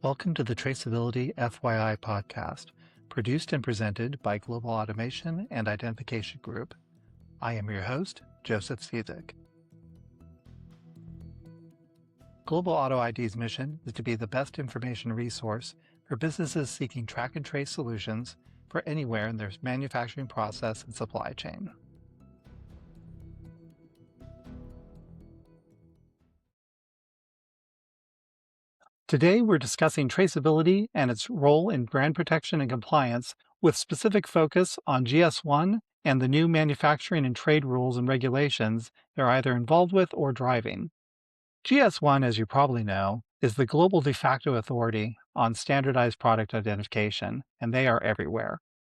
Welcome to the Traceability.FYI podcast, produced and presented by Global Automation and Identification Group. I am your host, Joseph Cizek. Global Auto ID's mission is to be the best information resource for businesses seeking track and trace solutions for anywhere in their manufacturing process and supply chain. Today, we're discussing traceability and its role in brand protection and compliance, with specific focus on GS1 and the new manufacturing and trade rules and regulations they're either involved with or driving. GS1, as you probably know, is the global de facto authority on standardized product identification, and they are everywhere.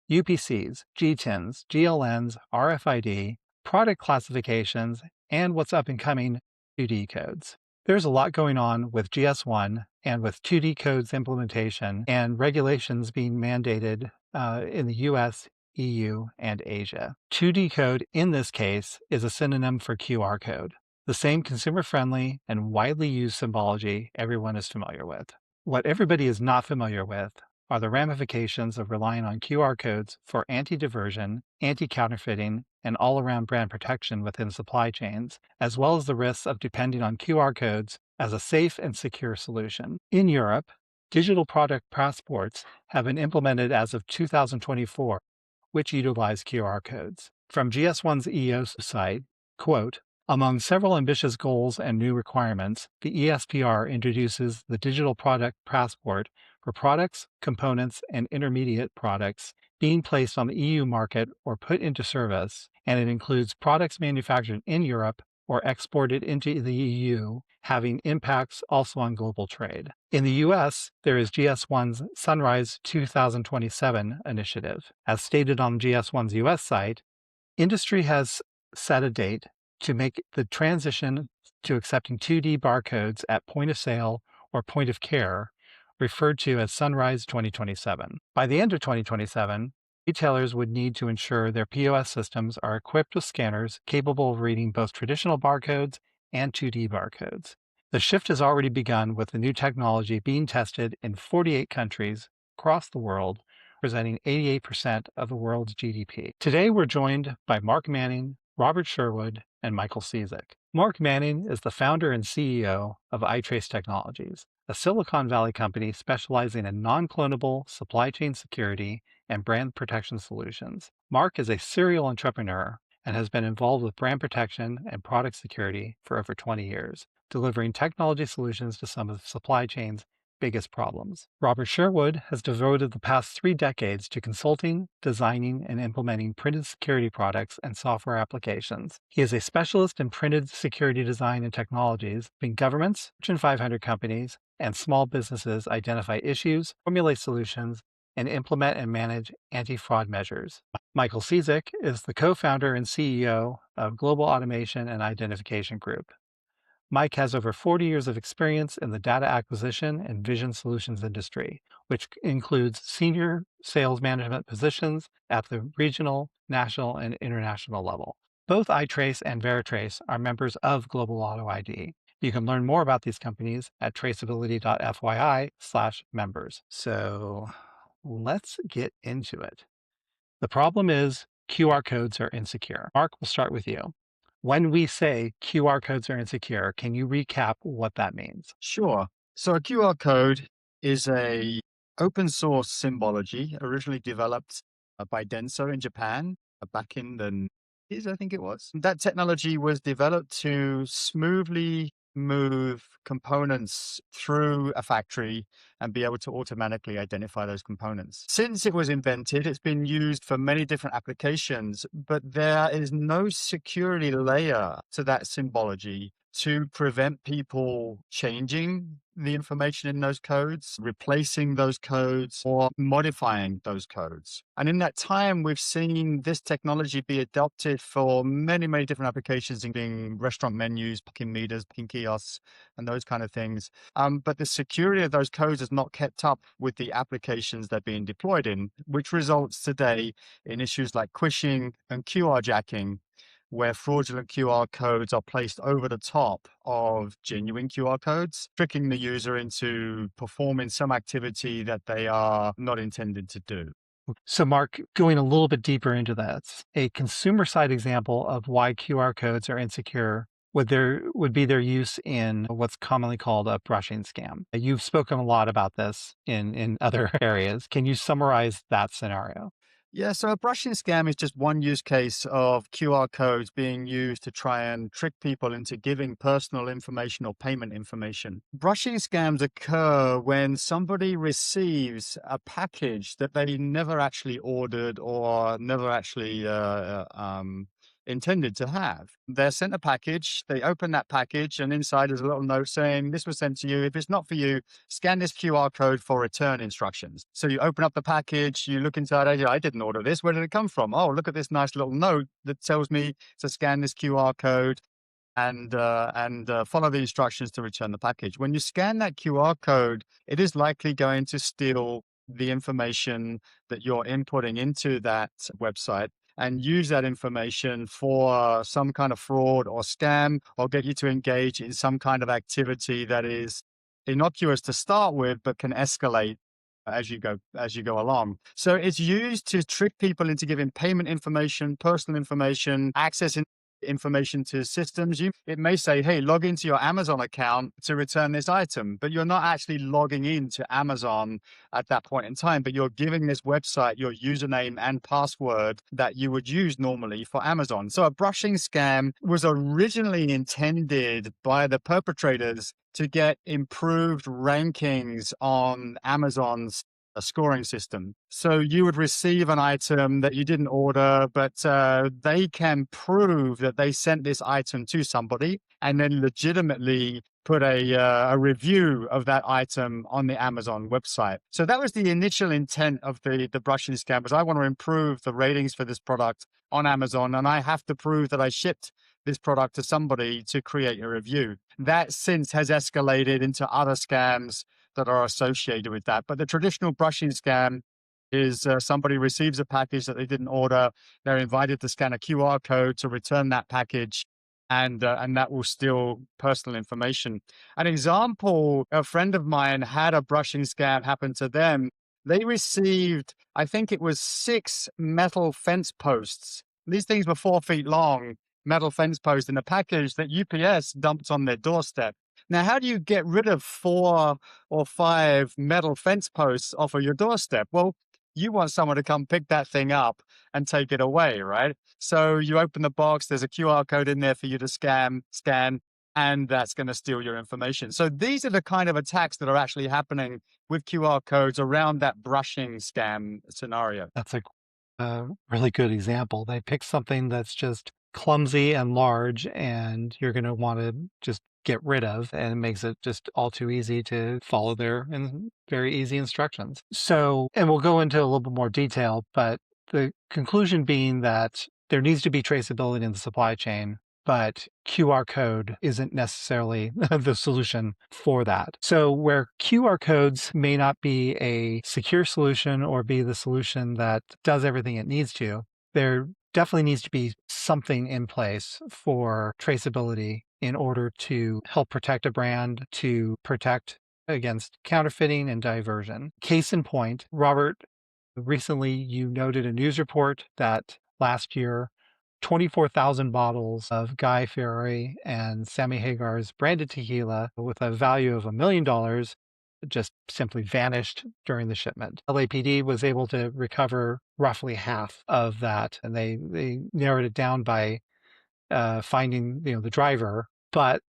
UPCs, GTINs, GLNs, RFID, product classifications, and what's up and coming, 2D codes. There's a lot going on with GS1 and with 2D codes implementation and regulations being mandated in the US, EU, and Asia. 2D code in this case is a synonym for QR code, the same consumer-friendly and widely used symbology everyone is familiar with. What everybody is not familiar with are the ramifications of relying on QR codes for anti-diversion, anti-counterfeiting, and all-around brand protection within supply chains, as well as the risks of depending on QR codes as a safe and secure solution. In Europe, digital product passports have been implemented as of 2024, which utilize QR codes. From GS1's EOS site, quote, "Among several ambitious goals and new requirements, the ESPR introduces the digital product passport for products, components, and intermediate products being placed on the EU market or put into service, and it includes products manufactured in Europe or exported into the EU, having impacts also on global trade." In the US, there is GS1's Sunrise 2027 initiative. As stated on GS1's US site, industry has set a date to make the transition to accepting 2D barcodes at point of sale or point of care, referred to as Sunrise 2027. By the end of 2027, retailers would need to ensure their POS systems are equipped with scanners capable of reading both traditional barcodes and 2D barcodes. The shift has already begun, with the new technology being tested in 48 countries across the world, representing 88% of the world's GDP. Today, we're joined by Mark Manning, Robert Sherwood, and Michael Cizek. Mark Manning is the founder and CEO of iTrace Technologies, a Silicon Valley company specializing in non-clonable supply chain security and brand protection solutions. Mark is a serial entrepreneur and has been involved with brand protection and product security for over 20 years, delivering technology solutions to some of the supply chain's biggest problems. Robert Sherwood has devoted the past 3 decades to consulting, designing, and implementing printed security products and software applications. He is a specialist in printed security design and technologies, helping governments, Fortune 500 companies, and small businesses identify issues, formulate solutions, and implement and manage anti-fraud measures. Michael Cizek is the co-founder and CEO of Global Automation and Identification Group. Mike has over 40 years of experience in the data acquisition and vision solutions industry, which includes senior sales management positions at the regional, national, and international level. Both iTrace and VeriTrace are members of Global Auto ID. You can learn more about these companies at traceability.fyi/members. So let's get into it. The problem is QR codes are insecure. Mark, we'll start with you. When we say QR codes are insecure, can you recap what that means? Sure. So a QR code is a open source symbology originally developed by Denso in Japan back in the 90s, I think it was. That technology was developed to smoothly move components through a factory and be able to automatically identify those components. Since it was invented, it's been used for many different applications, but there is no security layer to that symbology to prevent people changing the information in those codes, replacing those codes, or modifying those codes. And in that time, we've seen this technology be adopted for many, many different applications, including restaurant menus, parking meters, parking kiosks, and those kind of things. But the security of those codes has not kept up with the applications they're being deployed in, which results today in issues like quishing and QR jacking, where fraudulent QR codes are placed over the top of genuine QR codes, tricking the user into performing some activity that they are not intended to do. So, Mark, going a little bit deeper into that, a consumer side example of why QR codes are insecure would be their use in what's commonly called a brushing scam. You've spoken a lot about this in other areas. Can you summarize that scenario? Yeah, so a brushing scam is just one use case of QR codes being used to try and trick people into giving personal information or payment information. Brushing scams occur when somebody receives a package that they never actually ordered or never actually intended to have. They're sent a package, they open that package, and inside is a little note saying, "This was sent to you. If it's not for you, scan this QR code for return instructions." So you open up the package, you look inside, I didn't order this. Where did it come from? Oh, look at this nice little note that tells me to scan this QR code and follow the instructions to return the package. When you scan that QR code, it is likely going to steal the information that you're inputting into that website and use that information for some kind of fraud or scam, or get you to engage in some kind of activity that is innocuous to start with, but can escalate as you go along. So it's used to trick people into giving payment information, personal information, access information to systems. It may say, "Hey, log into your Amazon account to return this item," but you're not actually logging into Amazon at that point in time, but you're giving this website your username and password that you would use normally for Amazon. So a brushing scam was originally intended by the perpetrators to get improved rankings on Amazon's a scoring system. So you would receive an item that you didn't order, but they can prove that they sent this item to somebody and then legitimately put a review of that item on the Amazon website. So that was the initial intent of the brushing scam, was I want to improve the ratings for this product on Amazon, and I have to prove that I shipped this product to somebody to create a review. That since has escalated into other scams that are associated with that. But the traditional brushing scam is somebody receives a package that they didn't order. They're invited to scan a QR code to return that package, and that will steal personal information. An example: a friend of mine had a brushing scam happen to them. They received, I think it was 6 metal fence posts. These things were 4 feet long, metal fence posts in a package that UPS dumped on their doorstep. Now, how do you get rid of 4 or 5 metal fence posts off of your doorstep? Well, you want someone to come pick that thing up and take it away, right? So you open the box, there's a QR code in there for you to scan, and that's going to steal your information. So these are the kind of attacks that are actually happening with QR codes around that brushing scam scenario. That's a really good example. They pick something that's just clumsy and large, and you're going to want to just get rid of, and it makes it just all too easy to follow their very easy instructions. So, and we'll go into a little bit more detail, but the conclusion being that there needs to be traceability in the supply chain, but QR code isn't necessarily the solution for that. So where QR codes may not be a secure solution or be the solution that does everything it needs to, there definitely needs to be something in place for traceability in order to help protect a brand, to protect against counterfeiting and diversion. Case in point, Robert, recently you noted a news report that last year 24,000 bottles of Guy Fieri and Sammy Hagar's branded tequila with a value of $1 million just simply vanished during the shipment. LAPD was able to recover roughly half of that, and they narrowed it down by finding the driver, but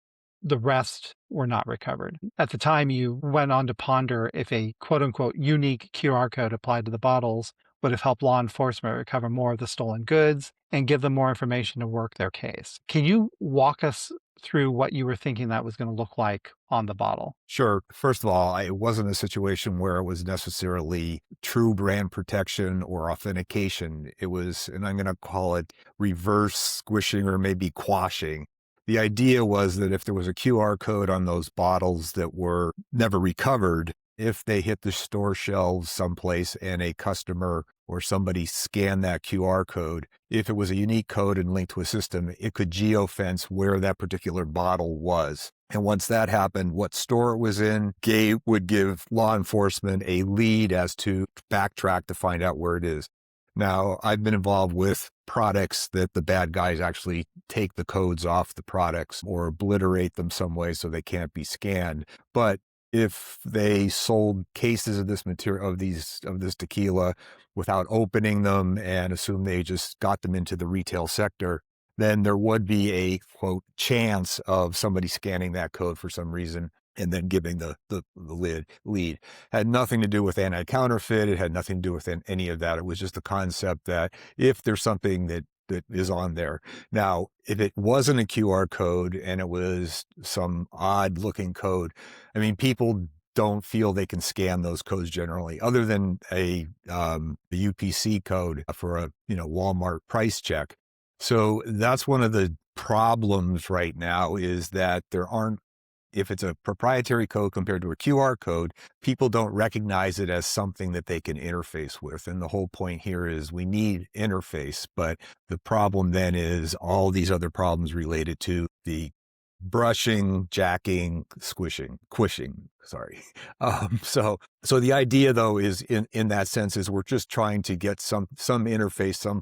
the rest were not recovered. At the time, you went on to ponder if a quote unquote unique QR code applied to the bottles would have helped law enforcement recover more of the stolen goods and give them more information to work their case. Can you walk us through what you were thinking that was going to look like on the bottle? Sure. First of all, it wasn't a situation where it was necessarily true brand protection or authentication. It was, and I'm going to call it reverse squishing or maybe quashing. The idea was that if there was a QR code on those bottles that were never recovered, if they hit the store shelves someplace and a customer or somebody scanned that QR code, if it was a unique code and linked to a system, it could geofence where that particular bottle was. And once that happened, what store it was in, would give law enforcement a lead as to backtrack to find out where it is. Now, I've been involved with products that the bad guys actually take the codes off the products or obliterate them some way so they can't be scanned. But if they sold cases of this material, of this tequila without opening them and assume they just got them into the retail sector, then there would be a quote chance of somebody scanning that code for some reason and then giving the lead. Had nothing to do with anti-counterfeit. It had nothing to do with any of that. It was just the concept that if there's something that is on there. Now, if it wasn't a QR code and it was some odd looking code, I mean, people don't feel they can scan those codes generally, other than a UPC code for a Walmart price check. So that's one of the problems right now, is that there aren't, if it's a proprietary code compared to a QR code, people don't recognize it as something that they can interface with. And the whole point here is we need interface, but the problem then is all these other problems related to the brushing, jacking, quishing, sorry. So the idea though is in that sense is we're just trying to get some interface, some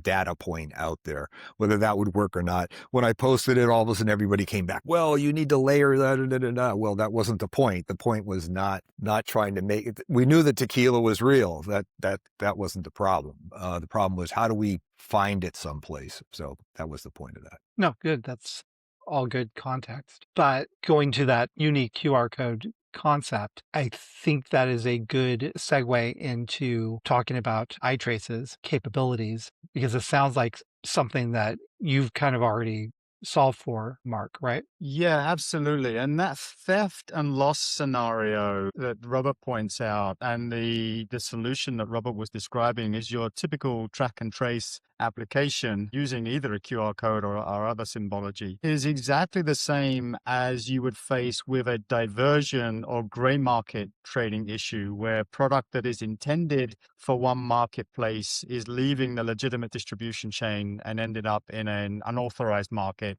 data point out there, whether that would work or not. When I posted it, all of a sudden everybody came back, well, you need to layer that. Well, that wasn't the point. The point was not trying to make it. We knew that tequila was real. That wasn't the problem. The problem was, how do we find it someplace? So that was the point of that. No, good. That's all good context. But going to that unique QR code concept, I think that is a good segue into talking about iTrace's capabilities, because it sounds like something that you've kind of already solved for, Mark, right? Yeah, absolutely. And that theft and loss scenario that Robert points out, and the solution that Robert was describing, is your typical track and trace application using either a QR code or other symbology, is exactly the same as you would face with a diversion or gray market trading issue, where product that is intended for one marketplace is leaving the legitimate distribution chain and ended up in an unauthorized market.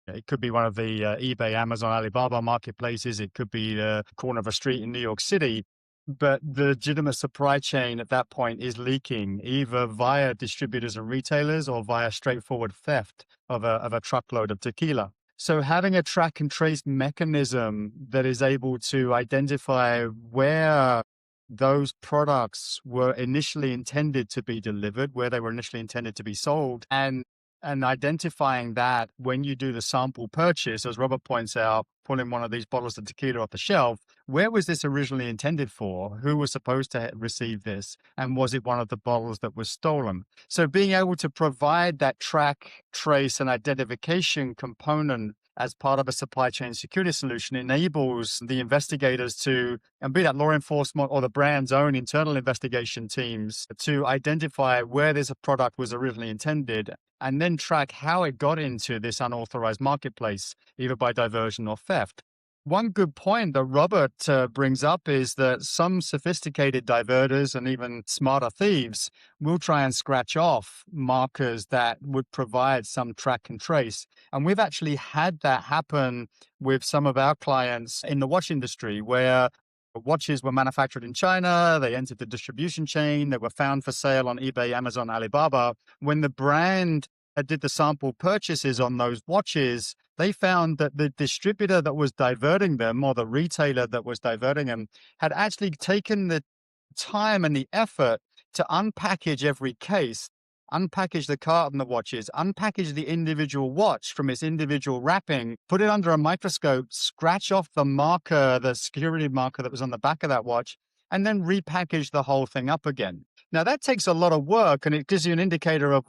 It could be one of the eBay, Amazon, Alibaba marketplaces. It could be the corner of a street in New York City. But the legitimate supply chain at that point is leaking, either via distributors and retailers or via straightforward theft of a truckload of tequila. So having a track and trace mechanism that is able to identify where those products were initially intended to be delivered, where they were initially intended to be sold, and identifying that when you do the sample purchase, as Robert points out, pulling one of these bottles of tequila off the shelf, where was this originally intended for? Who was supposed to receive this? And was it one of the bottles that was stolen? So being able to provide that track, trace, and identification component as part of a supply chain security solution enables the investigators to, and be that law enforcement or the brand's own internal investigation teams, to identify where this product was originally intended and then track how it got into this unauthorized marketplace, either by diversion or theft. One good point that Robert brings up is that some sophisticated diverters and even smarter thieves will try and scratch off markers that would provide some track and trace. And we've actually had that happen with some of our clients in the watch industry, where watches were manufactured in China, they entered the distribution chain, they were found for sale on eBay, Amazon, Alibaba. When the brand did the sample purchases on those watches, they found that the distributor that was diverting them, or the retailer that was diverting them, had actually taken the time and the effort to unpackage every case, unpackage the carton of watches, unpackage the individual watch from its individual wrapping, put it under a microscope, scratch off the marker, the security marker that was on the back of that watch, and then repackage the whole thing up again. Now that takes a lot of work, and it gives you an indicator of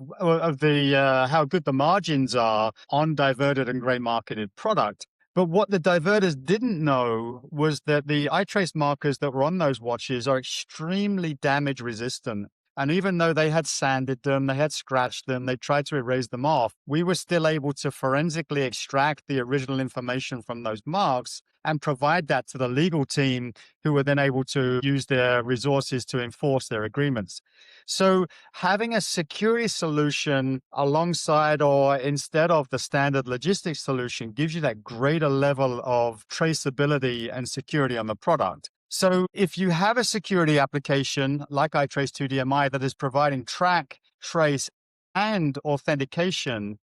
the how good the margins are on diverted and gray marketed product. But what the diverters didn't know was that the iTrace markers that were on those watches are extremely damage resistant. And even though they had sanded them, they had scratched them, they tried to erase them off, we were still able to forensically extract the original information from those marks and provide that to the legal team, who were then able to use their resources to enforce their agreements. So having a security solution alongside or instead of the standard logistics solution gives you that greater level of traceability and security on the product. So if you have a security application like iTrace 2DMI that is providing track, trace, and authentication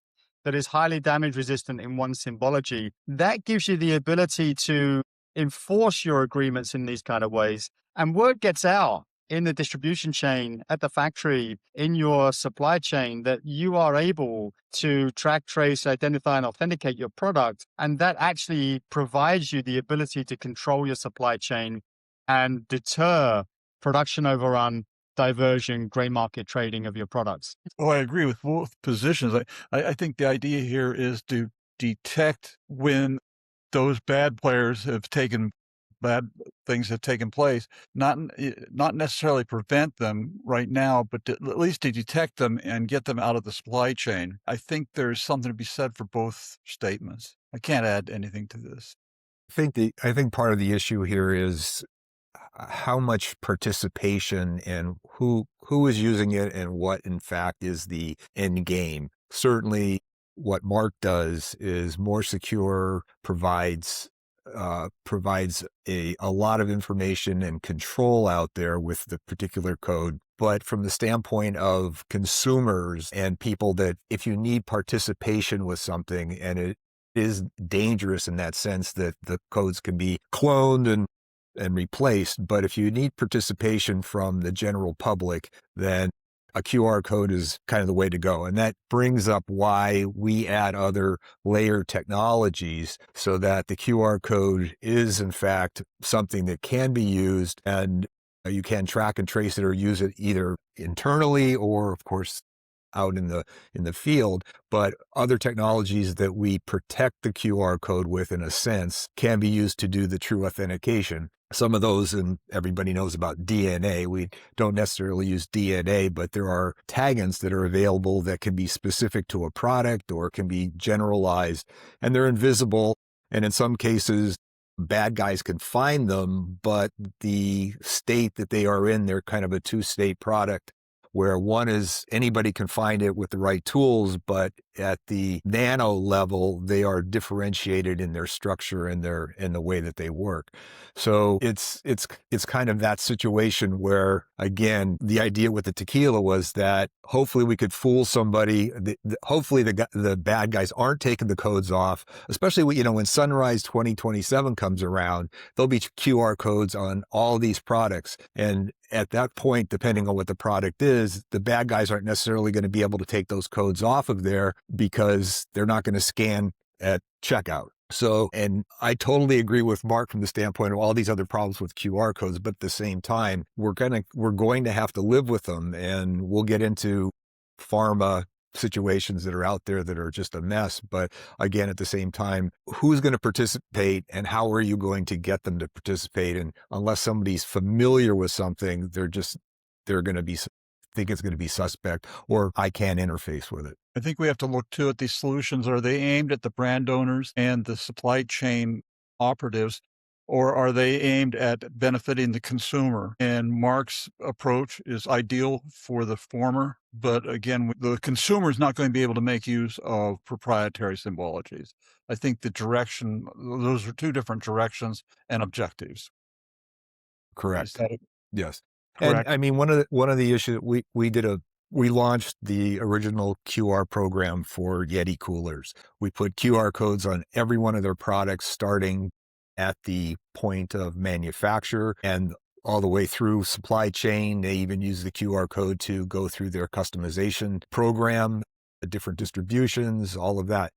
that is highly damage resistant in one symbology, that gives you the ability to enforce your agreements in these kind of ways. And word gets out in the distribution chain, at the factory, in your supply chain, that you are able to track, trace, identify, and authenticate your product. And that actually provides you the ability to control your supply chain and deter production overrun, diversion, gray market trading of your products. Oh, I agree with both positions. I think the idea here is to detect when those bad players have taken bad things have taken place, not necessarily prevent them right now, but at least to detect them and get them out of the supply chain. I think there's something to be said for both statements. I can't add anything to this. I think part of the issue here is how much participation and who is using it and what in fact is the end game. Certainly what Mark does is more secure, provides a lot of information and control out there with the particular code. But from the standpoint of consumers and people, that if you need participation with something, and it is dangerous in that sense that the codes can be cloned and replaced, but if you need participation from the general public, then a QR code is kind of the way to go. And that brings up why we add other layer technologies so that the QR code is in fact something that can be used, and you can track and trace it or use it either internally or, of course, out in the field. But other technologies that we protect the QR code with, in a sense, can be used to do the true authentication. Some of those, and everybody knows about DNA. We don't necessarily use DNA, but there are taggants that are available that can be specific to a product or can be generalized, and they're invisible. And in some cases, bad guys can find them, but the state that they are in, they're kind of a two-state product, where one is anybody can find it with the right tools, but at the nano level, they are differentiated in their structure and in the way that they work. So it's kind of that situation where, again, the idea with the tequila was that hopefully we could fool somebody. Hopefully the bad guys aren't taking the codes off, especially when Sunrise 2027 comes around. There'll be QR codes on all these products, and at that point, depending on what the product is, the bad guys aren't necessarily going to be able to take those codes off of there because they're not going to scan at checkout. So, and I totally agree with Mark from the standpoint of all these other problems with QR codes, but at the same time, we're going to have to live with them, and we'll get into pharma situations that are out there that are just a mess. But again, at the same time, who's going to participate and how are you going to get them to participate? And unless somebody's familiar with something, they're going to think it's going to be suspect, or I can't interface with it. I think we have to look too at these solutions. Are they aimed at the brand owners and the supply chain operatives, or are they aimed at benefiting the consumer? And Mark's approach is ideal for the former, but again, the consumer is not going to be able to make use of proprietary symbologies. I think those are two different directions and objectives. Correct. Yes. Correct. And I mean, one of the issues we launched the original QR program for Yeti coolers. We put QR codes on every one of their products, starting at the point of manufacture and all the way through supply chain. They even use the QR code to go through their customization program, the different distributions, all of that.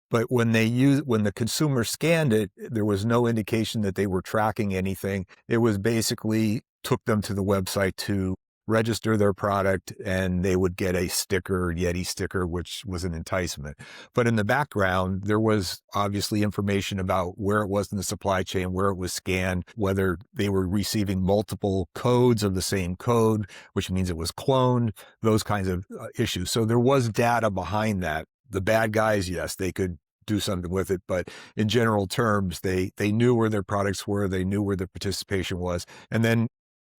But when the consumer scanned it, there was no indication that they were tracking anything. It was basically took them to the website to register their product, and they would get a sticker, Yeti sticker, which was an enticement. But in the background, there was obviously information about where it was in the supply chain, where it was scanned, whether they were receiving multiple codes of the same code, which means it was cloned, those kinds of issues. So there was data behind that. The bad guys, yes, they could do something with it, but in general terms, they knew where their products were, they knew where their participation was, and then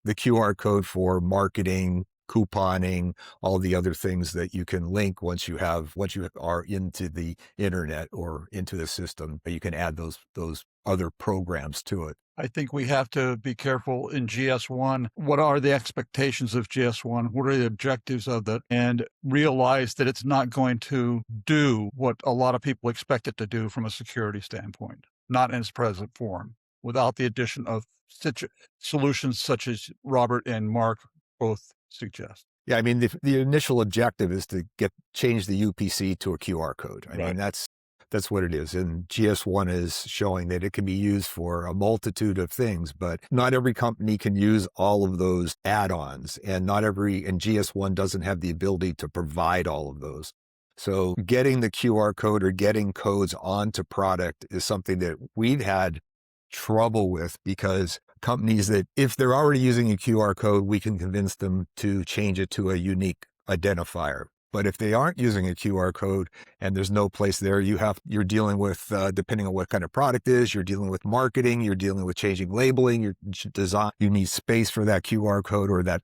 the QR code for marketing, couponing, all the other things that you can link once you are into the internet or into the system. You can add those other programs to it. I think we have to be careful in GS1. What are the expectations of GS1? What are the objectives of that? And realize that it's not going to do what a lot of people expect it to do from a security standpoint, not in its present form, without the addition of solutions such as Robert and Mark both suggest. Yeah, I mean, the initial objective is to change the UPC to a QR code. I mean, that's what it is. And GS1 is showing that it can be used for a multitude of things, but not every company can use all of those add-ons, and and GS1 doesn't have the ability to provide all of those. So getting the QR code or getting codes onto product is something that we've had trouble with, because companies that, if they're already using a QR code, we can convince them to change it to a unique identifier. But if they aren't using a QR code and there's no place there, you're dealing with, depending on what kind of product it is, you're dealing with marketing, you're dealing with changing labeling, your design, you need space for that QR code or that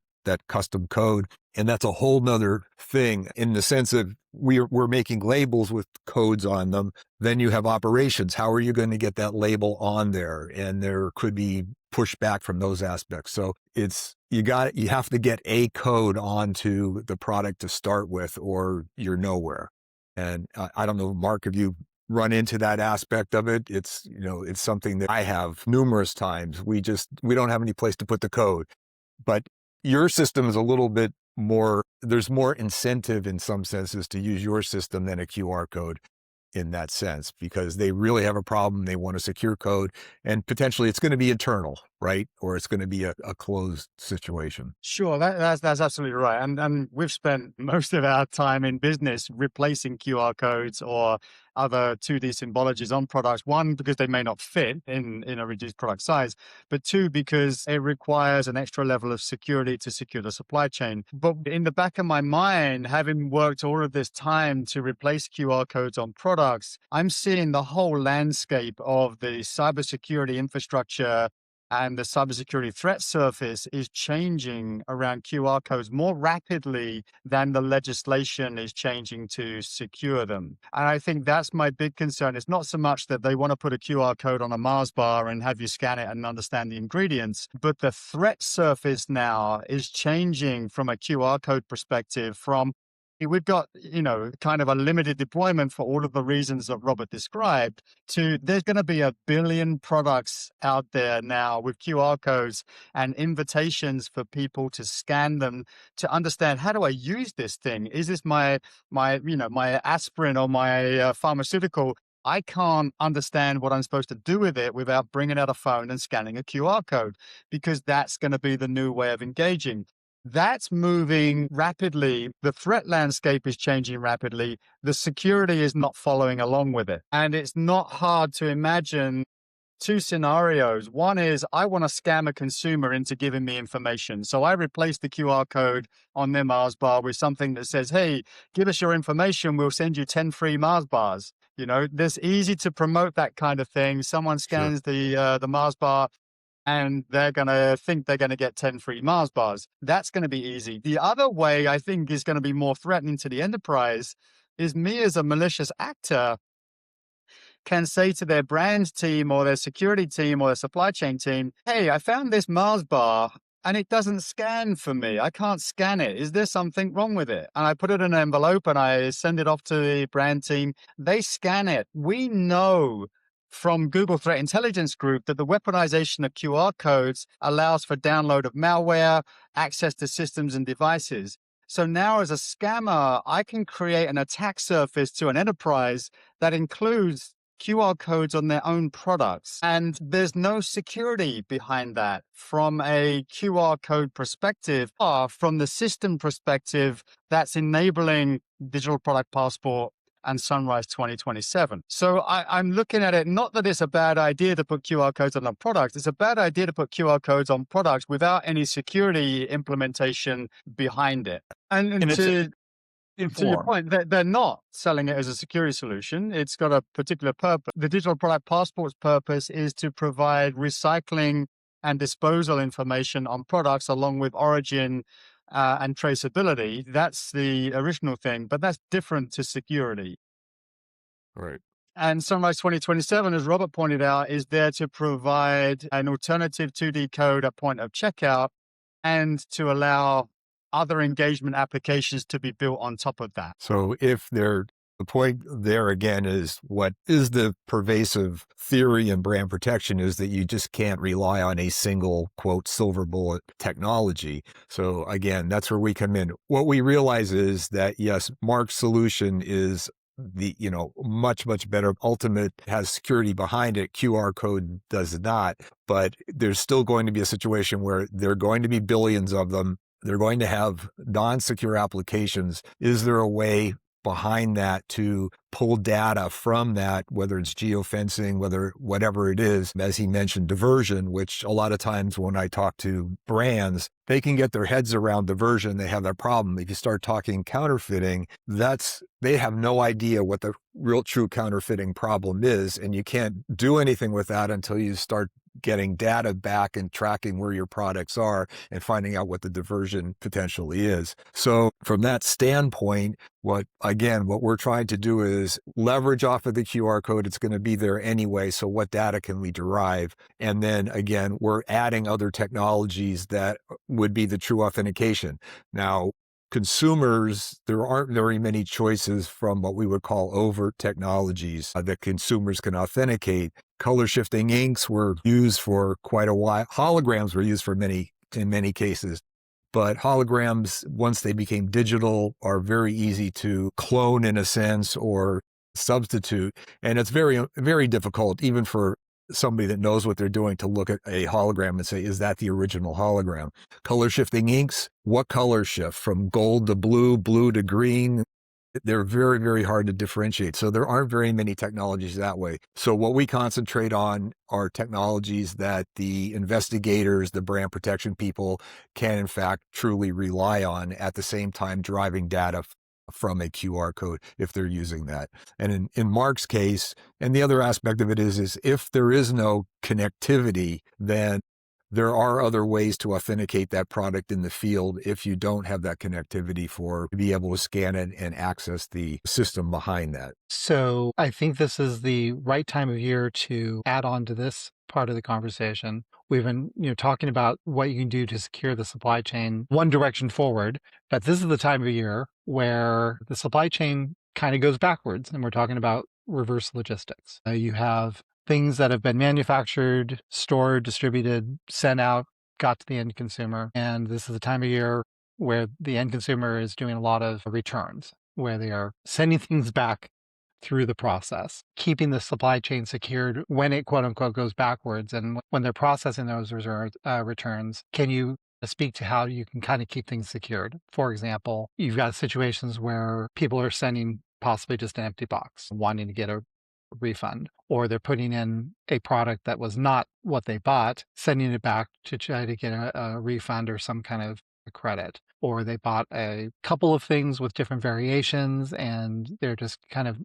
custom code. And that's a whole nother thing, in the sense of we're making labels with codes on them. Then you have operations. How are you going to get that label on there? And there could be pushback from those aspects. So you have to get a code onto the product to start with, or you're nowhere. And I don't know, Mark, if you run into that aspect of it, it's something that I have numerous times. We don't have any place to put the code. But your system is a little bit more, there's more incentive in some senses to use your system than a QR code in that sense, because they really have a problem. They want a secure code, and potentially it's going to be internal, right? Or it's going to be a closed situation. Sure, that's absolutely right. And we've spent most of our time in business replacing QR codes or other 2D symbologies on products. One, because they may not fit in a reduced product size, but two, because it requires an extra level of security to secure the supply chain. But in the back of my mind, having worked all of this time to replace QR codes on products, I'm seeing the whole landscape of the cybersecurity infrastructure and the cybersecurity threat surface is changing around QR codes more rapidly than the legislation is changing to secure them. And I think that's my big concern. It's not so much that they want to put a QR code on a Mars bar and have you scan it and understand the ingredients, but the threat surface now is changing from a QR code perspective from, we've got, kind of a limited deployment for all of the reasons that Robert described, to there's going to be 1 billion products out there now with QR codes and invitations for people to scan them to understand, how do I use this thing? Is this my aspirin or my pharmaceutical? I can't understand what I'm supposed to do with it without bringing out a phone and scanning a QR code, because that's going to be the new way of engaging. That's moving rapidly. The threat landscape is changing rapidly. The security is not following along with it. And it's not hard to imagine two scenarios. One is, I want to scam a consumer into giving me information. So I replace the QR code on their Mars bar with something that says, hey, give us your information, we'll send you 10 free Mars bars. This easy to promote that kind of thing. Someone scans the Mars bar, and they're going to think they're going to get 10 free Mars bars. That's going to be easy. The other way I think is going to be more threatening to the enterprise is, me as a malicious actor can say to their brand team or their security team or their supply chain team, hey, I found this Mars bar and it doesn't scan for me. I can't scan it. Is there something wrong with it? And I put it in an envelope and I send it off to the brand team. They scan it. We know from Google Threat Intelligence Group that the weaponization of QR codes allows for download of malware, access to systems and devices. So now, as a scammer, I can create an attack surface to an enterprise that includes QR codes on their own products. And there's no security behind that from a QR code perspective, or from the system perspective that's enabling digital product passport and Sunrise 2027. So I'm looking at it, not that it's a bad idea to put QR codes on a product. It's a bad idea to put QR codes on products without any security implementation behind it. And And it's to your informed. point, they're not selling it as a security solution. It's got a particular purpose. The digital product passport's purpose is to provide recycling and disposal information on products along with origin and traceability. That's the original thing, but that's different to security. Right. And Sunrise 2027, as Robert pointed out, is there to provide an alternative 2D code at point of checkout and to allow other engagement applications to be built on top of that. So the point there again is what is the pervasive theory in brand protection is that you just can't rely on a single, quote, silver bullet technology. So again, that's where we come in. What we realize is that, yes, Mark's solution is the, much, much better. Ultimate has security behind it. QR code does not, but there's still going to be a situation where there are going to be billions of them. They're going to have non-secure applications. Is there a way behind that to pull data from that, whether it's geofencing, whatever it is, as he mentioned, diversion, which a lot of times when I talk to brands, they can get their heads around diversion. They have that problem. If you start talking counterfeiting, they have no idea what the real true counterfeiting problem is. And you can't do anything with that until you start getting data back and tracking where your products are and finding out what the diversion potentially is. So from that standpoint, what we're trying to do is leverage off of the QR code. It's going to be there anyway. So what data can we derive? And then again, we're adding other technologies that would be the true authentication. Now, consumers, there aren't very many choices from what we would call overt technologies that consumers can authenticate. Color shifting inks were used for quite a while. Holograms were used in many cases. But holograms, once they became digital, are very easy to clone in a sense or substitute. And it's very, very difficult, even for somebody that knows what they're doing, to look at a hologram and say, is that the original hologram? Color shifting inks, what color shift? From gold to blue, blue to green? They're very, very hard to differentiate. So there aren't very many technologies that way. So what we concentrate on are technologies that the investigators, the brand protection people can in fact truly rely on, at the same time driving data from a QR code if they're using that. And in Mark's case, and the other aspect of it is if there is no connectivity, then there are other ways to authenticate that product in the field if you don't have that connectivity to be able to scan it and access the system behind that. So I think this is the right time of year to add on to this part of the conversation. We've been, talking about what you can do to secure the supply chain one direction forward, but this is the time of year where the supply chain kind of goes backwards, and we're talking about reverse logistics. You have things that have been manufactured, stored, distributed, sent out, got to the end consumer. And this is the time of year where the end consumer is doing a lot of returns, where they are sending things back through the process, keeping the supply chain secured when it quote unquote goes backwards. And when they're processing those returns, can you speak to how you can kind of keep things secured? For example, you've got situations where people are sending possibly just an empty box, wanting to get a refund, or they're putting in a product that was not what they bought, sending it back to try to get a refund or some kind of a credit, or they bought a couple of things with different variations and they're just kind of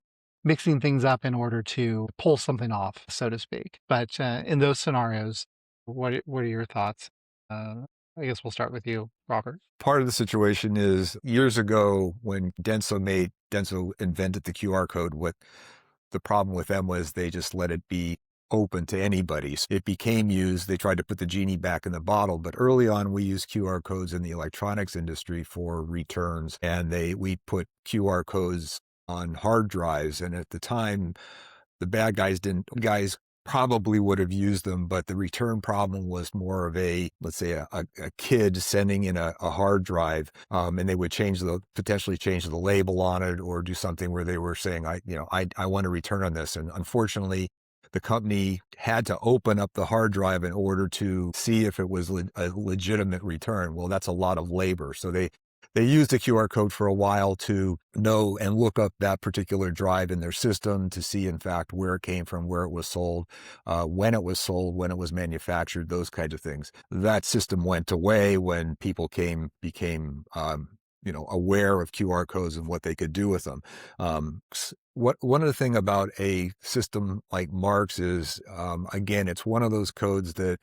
mixing things up in order to pull something off, so to speak. But in those scenarios, what are your thoughts? I guess we'll start with you, Robert. Part of the situation is years ago when Denso invented the QR code, the problem with them was they just let it be open to anybody. So it became used. They tried to put the genie back in the bottle, but early on we used QR codes in the electronics industry for returns, and we put QR codes on hard drives. And at the time, the bad guys probably would have used them, but the return problem was more of a, let's say, a kid sending in a hard drive, and they would potentially change the label on it or do something where they were saying, I want to return on this. And unfortunately, the company had to open up the hard drive in order to see if it was a legitimate return. Well, that's a lot of labor. So they used the QR code for a while to know and look up that particular drive in their system to see, in fact, where it came from, where it was sold, when it was sold, when it was manufactured, those kinds of things. That system went away when people became aware of QR codes and what they could do with them. One of the thing about a system like Mark's is, again, it's one of those codes that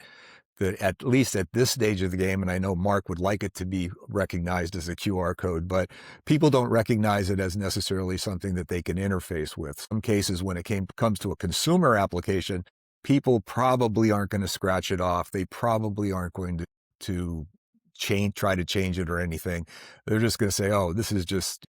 at least at this stage of the game, and I know Mark would like it to be recognized as a QR code, but people don't recognize it as necessarily something that they can interface with. Some cases, when it comes to a consumer application, people probably aren't going to scratch it off. They probably aren't going to try to change it or anything. They're just going to say, oh, this is just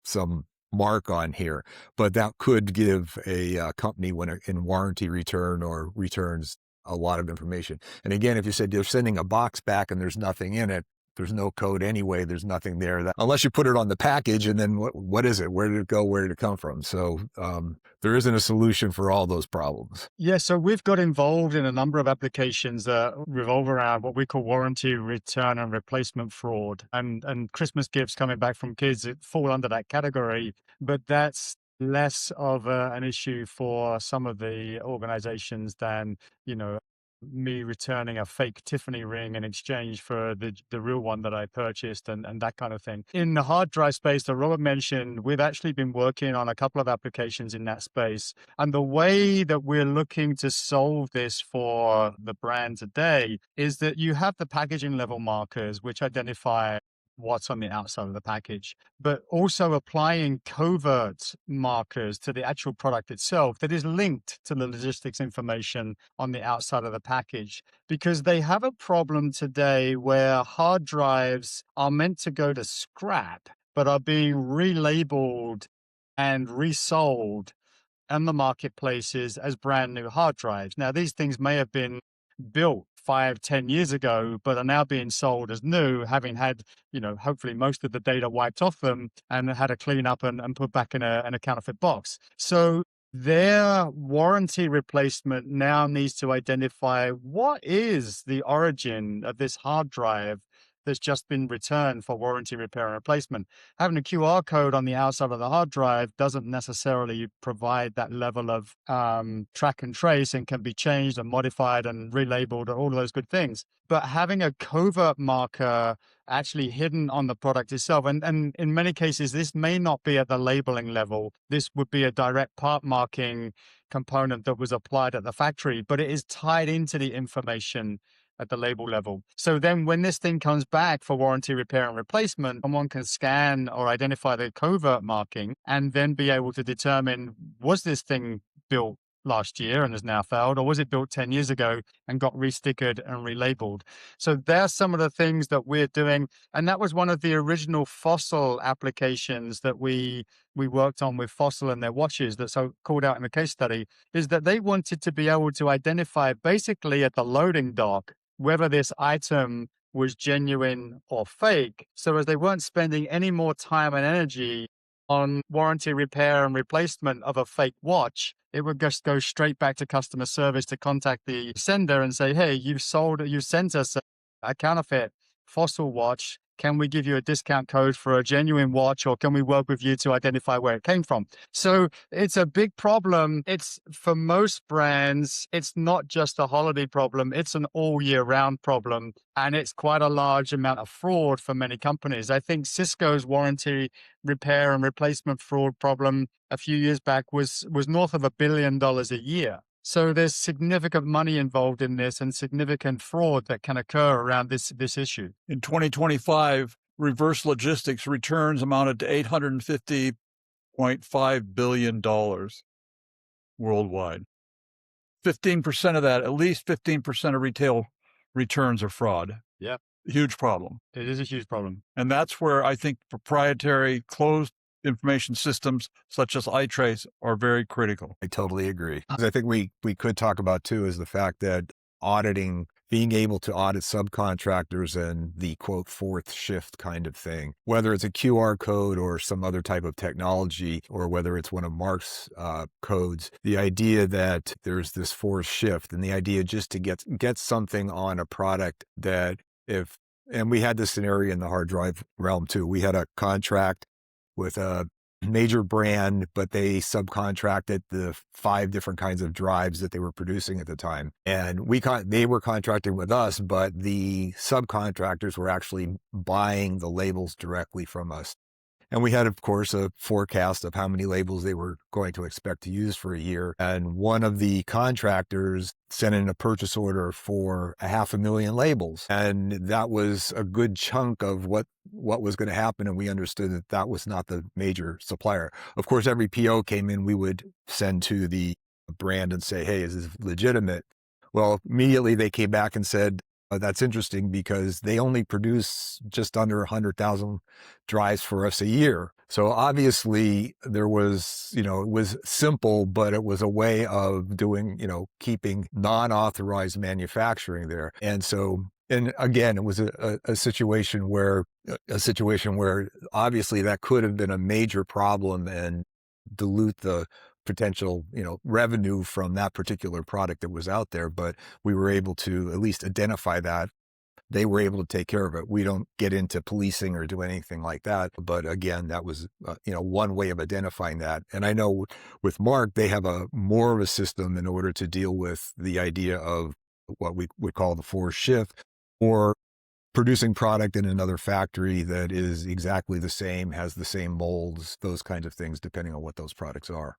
some mark on here. But that could give a company, when in warranty return or returns, a lot of information. And again, if you said you're sending a box back and there's nothing in it, there's no code anyway, there's nothing there, unless you put it on the package, and then what is it? Where did it go? Where did it come from? So there isn't a solution for all those problems. Yeah, so we've got involved in a number of applications that revolve around what we call warranty return and replacement fraud. And Christmas gifts coming back from kids fall under that category, but that's less of an issue for some of the organizations than, me returning a fake Tiffany ring in exchange for the real one that I purchased and that kind of thing. In the hard drive space that Robert mentioned, we've actually been working on a couple of applications in that space. And the way that we're looking to solve this for the brand today is that you have the packaging level markers, which identify what's on the outside of the package, but also applying covert markers to the actual product itself that is linked to the logistics information on the outside of the package. Because they have a problem today where hard drives are meant to go to scrap, but are being relabeled and resold in the marketplaces as brand new hard drives. Now, these things may have been built 5-10 years ago, but are now being sold as new, having had, hopefully most of the data wiped off them and had a clean up and put back in a counterfeit box. So their warranty replacement now needs to identify what is the origin of this hard drive that's just been returned for warranty repair and replacement. Having a QR code on the outside of the hard drive doesn't necessarily provide that level of track and trace, and can be changed and modified and relabeled and all of those good things. But having a covert marker actually hidden on the product itself, and in many cases, this may not be at the labeling level. This would be a direct part marking component that was applied at the factory, but it is tied into the information at the label level. So then when this thing comes back for warranty repair and replacement, someone can scan or identify the covert marking and then be able to determine, was this thing built last year and has now failed, or was it built 10 years ago and got restickered and relabeled? So there's some of the things that we're doing. And that was one of the original Fossil applications that we worked on with Fossil and their watches that's so called out in the case study, is that they wanted to be able to identify basically at the loading dock whether this item was genuine or fake. So as they weren't spending any more time and energy on warranty repair and replacement of a fake watch, it would just go straight back to customer service to contact the sender and say, hey, you sent us a counterfeit Fossil watch. Can we give you a discount code for a genuine watch, or can we work with you to identify where it came from? So it's a big problem. It's, for most brands, it's not just a holiday problem. It's an all year round problem. And it's quite a large amount of fraud for many companies. I think Cisco's warranty repair and replacement fraud problem a few years back was north of $1 billion a year. So there's significant money involved in this and significant fraud that can occur around this issue. In 2025, reverse logistics returns amounted to $850.5 billion worldwide. 15% of that, at least 15% of retail returns are fraud. Yeah. Huge problem. It is a huge problem. And that's where I think proprietary closed information systems such as iTrace are very critical. I totally agree. I think we could talk about too is the fact that auditing, being able to audit subcontractors and the quote fourth shift kind of thing, whether it's a QR code or some other type of technology, or whether it's one of Mark's codes, the idea that there's this fourth shift and the idea just to get something on a product that and we had this scenario in the hard drive realm too. We had a contract with a major brand, but they subcontracted the 5 different kinds of drives that they were producing at the time. And they were contracting with us, but the subcontractors were actually buying the labels directly from us. And we had, of course, a forecast of how many labels they were going to expect to use for a year. And one of the contractors sent in a purchase order for 500,000 labels. And that was a good chunk of what was going to happen. And we understood that that was not the major supplier. Of course, every PO came in, we would send to the brand and say, hey, is this legitimate? Well, immediately they came back and said, that's interesting because they only produce just under 100,000 drives for us a year. So obviously there was, it was simple, but it was a way of doing, keeping non-authorized manufacturing there. And so, and again, it was a situation where obviously that could have been a major problem and dilute the potential, revenue from that particular product that was out there, but we were able to at least identify that. They were able to take care of it. We don't get into policing or do anything like that. But again, that was, one way of identifying that. And I know with Mark, they have more of a system in order to deal with the idea of what we would call the fourth shift, or producing product in another factory that is exactly the same, has the same molds, those kinds of things, depending on what those products are.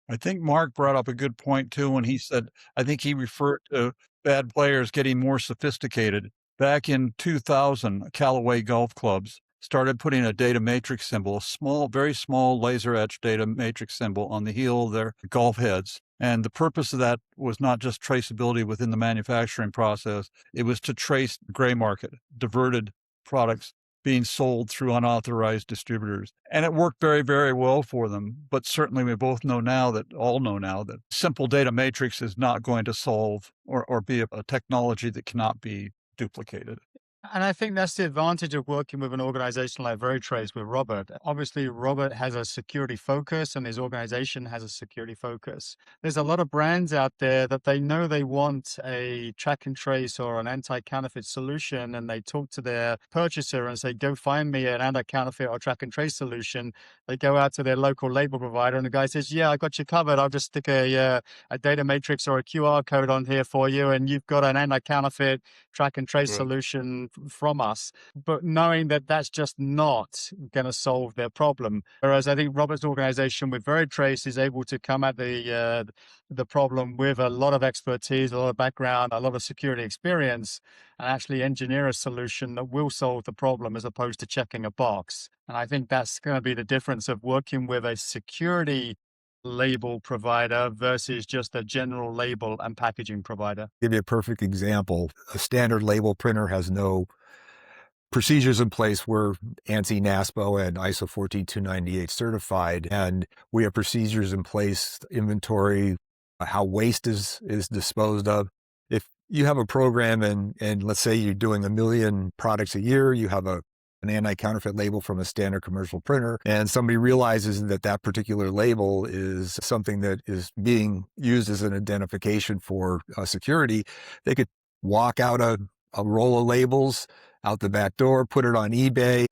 I think Mark brought up a good point too when he said, I think he referred to bad players getting more sophisticated. Back in 2000, Callaway Golf Clubs started putting a data matrix symbol, a small, very small laser etched data matrix symbol on the heel of their golf heads. And the purpose of that was not just traceability within the manufacturing process. It was to trace gray market, diverted products being sold through unauthorized distributors. And it worked very, very well for them. But certainly we all know now that simple data matrix is not going to solve or be a technology that cannot be duplicated. And I think that's the advantage of working with an organization like VeriTrace with Robert. Obviously, Robert has a security focus and his organization has a security focus. There's a lot of brands out there that they know they want a track and trace or an anti-counterfeit solution, and they talk to their purchaser and say, go find me an anti-counterfeit or track and trace solution. They go out to their local label provider and the guy says, yeah, I got you covered. I'll just stick a data matrix or a QR code on here for you, and you've got an anti-counterfeit track and trace solution from us, but knowing that that's just not going to solve their problem. Whereas I think Robert's organization with VeriTrace is able to come at the problem with a lot of expertise, a lot of background, a lot of security experience, and actually engineer a solution that will solve the problem as opposed to checking a box. And I think that's going to be the difference of working with a security label provider versus just a general label and packaging provider. Give you a perfect example. A standard label printer has no procedures in place. We're ANSI, NASPO, and ISO 14298 certified, and we have procedures in place, inventory, how waste is disposed of. If you have a program and let's say you're doing 1 million products a year, you have an anti-counterfeit label from a standard commercial printer, and somebody realizes that that particular label is something that is being used as an identification for security, they could walk out a roll of labels out the back door, put it on eBay.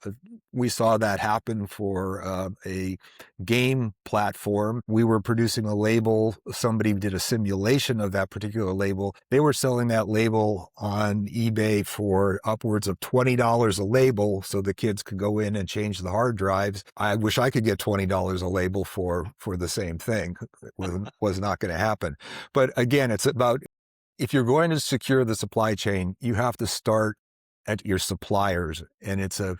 We saw that happen for a game platform. We were producing a label. Somebody did a simulation of that particular label. They were selling that label on eBay for upwards of $20 a label so the kids could go in and change the hard drives. I wish I could get $20 a label for the same thing. It was not going to happen. But again, it's about, if you're going to secure the supply chain, you have to start at your suppliers, and it's a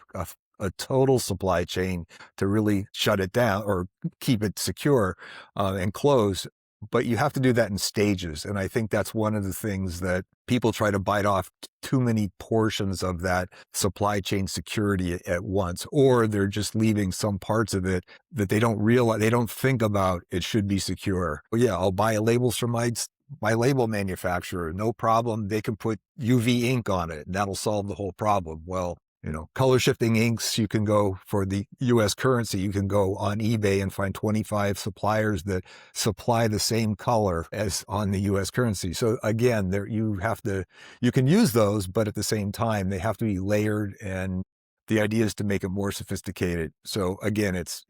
total supply chain to really shut it down or keep it secure and closed. But you have to do that in stages. And I think that's one of the things that people try to bite off too many portions of that supply chain security at once, or they're just leaving some parts of it that they don't realize, they don't think about it should be secure. Well, yeah, I'll buy labels from my label manufacturer. No problem. They can put UV ink on it and that'll solve the whole problem. Well, color shifting inks, you can go for the US currency, you can go on eBay and find 25 suppliers that supply the same color as on the US currency. So again, you can use those, but at the same time, they have to be layered, and the idea is to make it more sophisticated. So again, it's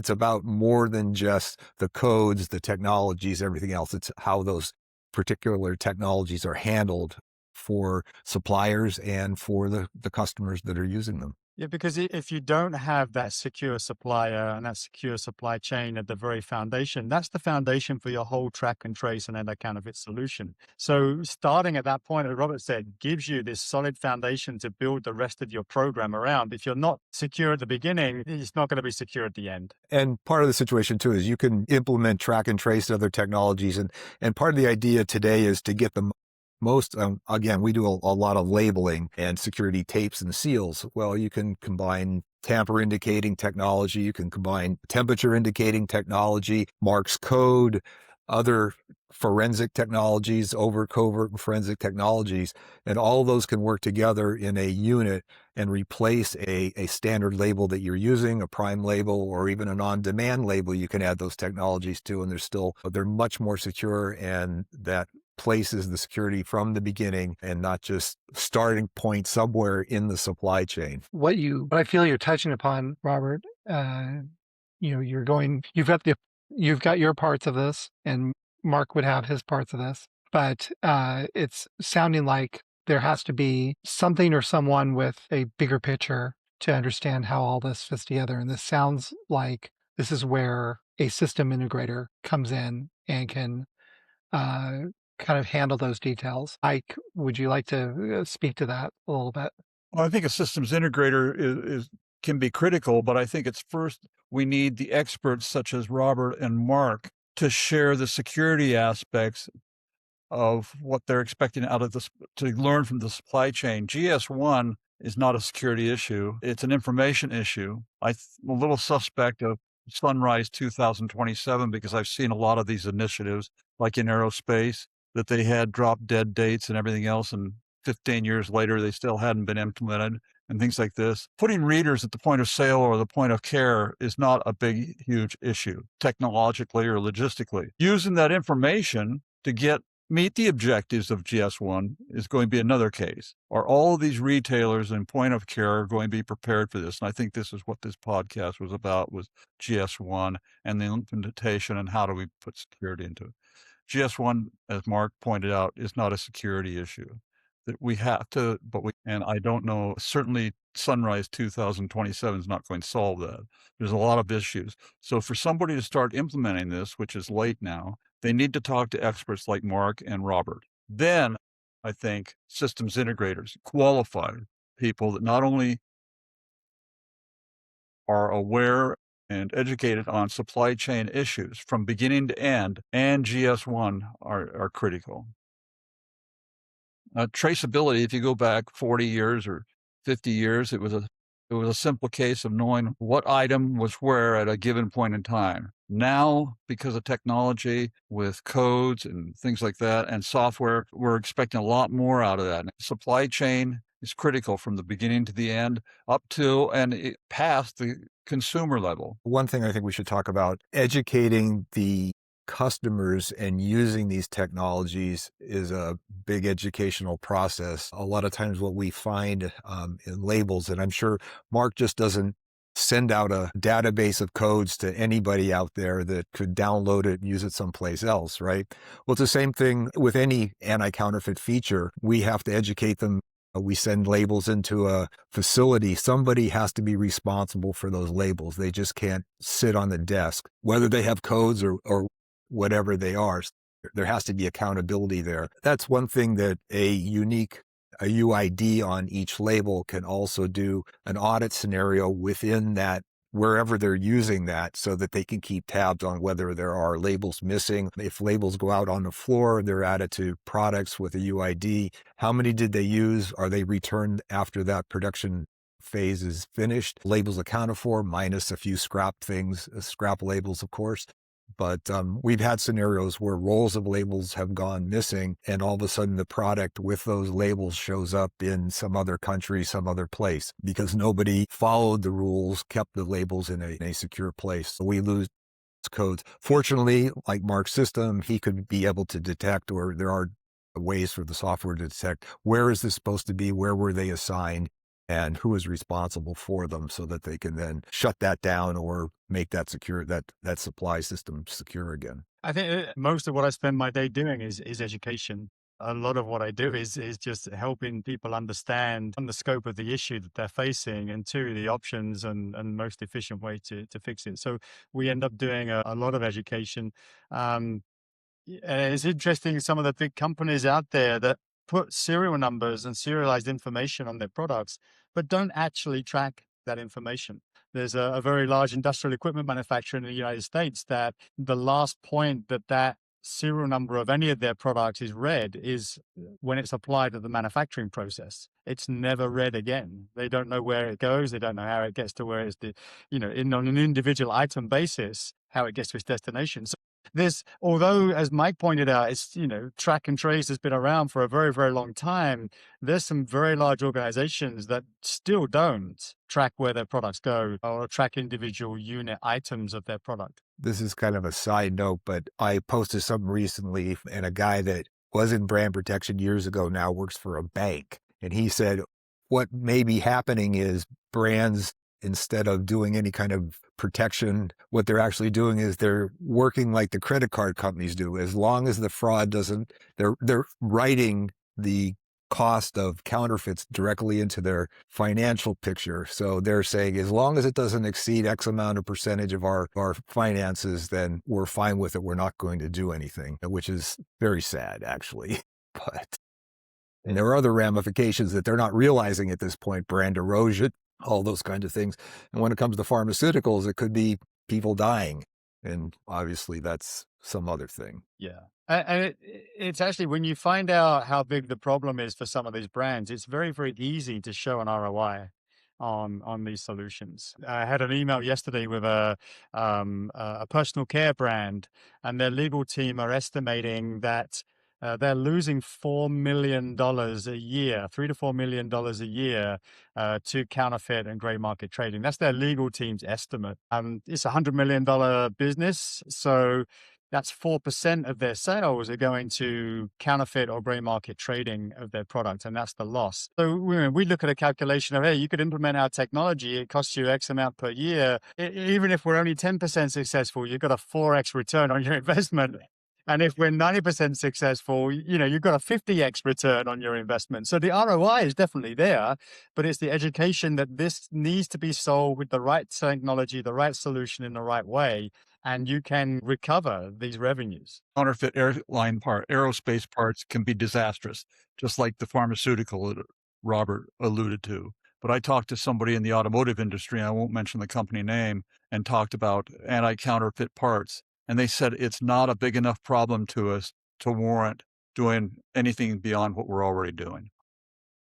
about more than just the codes, the technologies, everything else. It's how those particular technologies are handled for suppliers and for the customers that are using them. Yeah, because if you don't have that secure supplier and that secure supply chain at the very foundation, that's the foundation for your whole track and trace and anti-counterfeit solution. So starting at that point, as Robert said, gives you this solid foundation to build the rest of your program around. If you're not secure at the beginning, it's not going to be secure at the end. And part of the situation too is you can implement track and trace other technologies. And part of the idea today is to get them most, again, we do a lot of labeling and security tapes and seals. Well, you can combine tamper indicating technology, you can combine temperature indicating technology, Mark's code, other forensic technologies, over covert forensic technologies, and all of those can work together in a unit and replace a standard label that you're using, a prime label, or even an on-demand label. You can add those technologies to, and they're much more secure, and that places the security from the beginning and not just starting point somewhere in the supply chain. What I feel you're touching upon, Robert, you've got your parts of this, and Mark would have his parts of this, but it's sounding like there has to be something or someone with a bigger picture to understand how all this fits together. And this sounds like this is where a system integrator comes in and can kind of handle those details. Ike, would you like to speak to that a little bit? Well, I think a systems integrator can be critical, but I think it's first we need the experts such as Robert and Mark to share the security aspects of what they're expecting out of this, to learn from the supply chain. GS1 is not a security issue. It's an information issue. I'm a little suspect of Sunrise 2027 because I've seen a lot of these initiatives, like in aerospace, that they had drop dead dates and everything else, and 15 years later, they still hadn't been implemented and things like this. Putting readers at the point of sale or the point of care is not a big, huge issue, technologically or logistically. Using that information to meet the objectives of GS1 is going to be another case. Are all of these retailers and point of care going to be prepared for this? And I think this is what this podcast was about, was GS1 and the implementation and how do we put security into it. GS1, as Mark pointed out, is not a security issue. That we have to, and I don't know, certainly Sunrise 2027 is not going to solve that. There's a lot of issues. So for somebody to start implementing this, which is late now, they need to talk to experts like Mark and Robert. Then I think systems integrators, qualified people that not only are aware and educated on supply chain issues from beginning to end, and GS1 are critical. Traceability, if you go back 40 years or 50 years, it was a simple case of knowing what item was where at a given point in time. Now, because of technology with codes and things like that and software, we're expecting a lot more out of that. Supply chain is critical from the beginning to the end, up to and past the consumer level. One thing I think we should talk about, educating the customers and using these technologies is a big educational process. A lot of times what we find in labels, and I'm sure Mark just doesn't send out a database of codes to anybody out there that could download it and use it someplace else, right? Well, it's the same thing with any anti-counterfeit feature. We have to educate them. We send labels into a facility. Somebody has to be responsible for those labels. They just can't sit on the desk, whether they have codes or whatever they are. There has to be accountability there. That's one thing that a UID on each label can also do an audit scenario within that wherever they're using that so that they can keep tabs on whether there are labels missing. If labels go out on the floor, they're added to products with a UID. How many did they use? Are they returned after that production phase is finished? Labels accounted for, minus a few scrap things, scrap labels, of course. But we've had scenarios where rolls of labels have gone missing, and all of a sudden the product with those labels shows up in some other country, some other place, because nobody followed the rules, kept the labels in a secure place. So we lose codes. Fortunately, like Mark's system, he could be able to detect, or there are ways for the software to detect, where is this supposed to be, where were they assigned, and who is responsible for them, so that they can then shut that down or make that secure, that supply system secure again. I think most of what I spend my day doing is education. A lot of what I do is just helping people understand the scope of the issue that they're facing, and two, the options and most efficient way to fix it. So we end up doing a lot of education. It's interesting, some of the big companies out there that put serial numbers and serialized information on their products, but don't actually track that information. There's a very large industrial equipment manufacturer in the United States that the last point that serial number of any of their products is read is when it's applied to the manufacturing process. It's never read again. They don't know where it goes. They don't know how it gets to where it's on an individual item basis, how it gets to its destination. So although, as Mike pointed out, it's, track and trace has been around for a very, very long time. There's some very large organizations that still don't track where their products go or track individual unit items of their product. This is kind of a side note, but I posted something recently, and a guy that was in brand protection years ago now works for a bank. And he said, what may be happening is brands, instead of doing any kind of protection, what they're actually doing is they're working like the credit card companies do. As long as the fraud doesn't, they're writing the cost of counterfeits directly into their financial picture. So they're saying, as long as it doesn't exceed X amount of percentage of our finances, then we're fine with it. We're not going to do anything, which is very sad, actually. And there are other ramifications that they're not realizing at this point: brand erosion, all those kinds of things. And when it comes to pharmaceuticals, it could be people dying. And obviously that's some other thing. Yeah. And it's actually, when you find out how big the problem is for some of these brands, it's very, very easy to show an ROI on these solutions. I had an email yesterday with a personal care brand, and their legal team are estimating that they're losing $4 million a year, $3 to $4 million a year to counterfeit and gray market trading. That's their legal team's estimate. It's a $100 million business, so that's 4% of their sales are going to counterfeit or gray market trading of their product, and that's the loss. So we look at a calculation of, hey, you could implement our technology, it costs you X amount per year. Even if we're only 10% successful, you've got a 4X return on your investment. And if we're 90% successful, you've got a 50X return on your investment. So the ROI is definitely there, but it's the education that this needs to be sold with the right technology, the right solution in the right way, and you can recover these revenues. Counterfeit aerospace parts can be disastrous, just like the pharmaceutical that Robert alluded to. But I talked to somebody in the automotive industry, and I won't mention the company name, and talked about anti-counterfeit parts. And they said it's not a big enough problem to us to warrant doing anything beyond what we're already doing.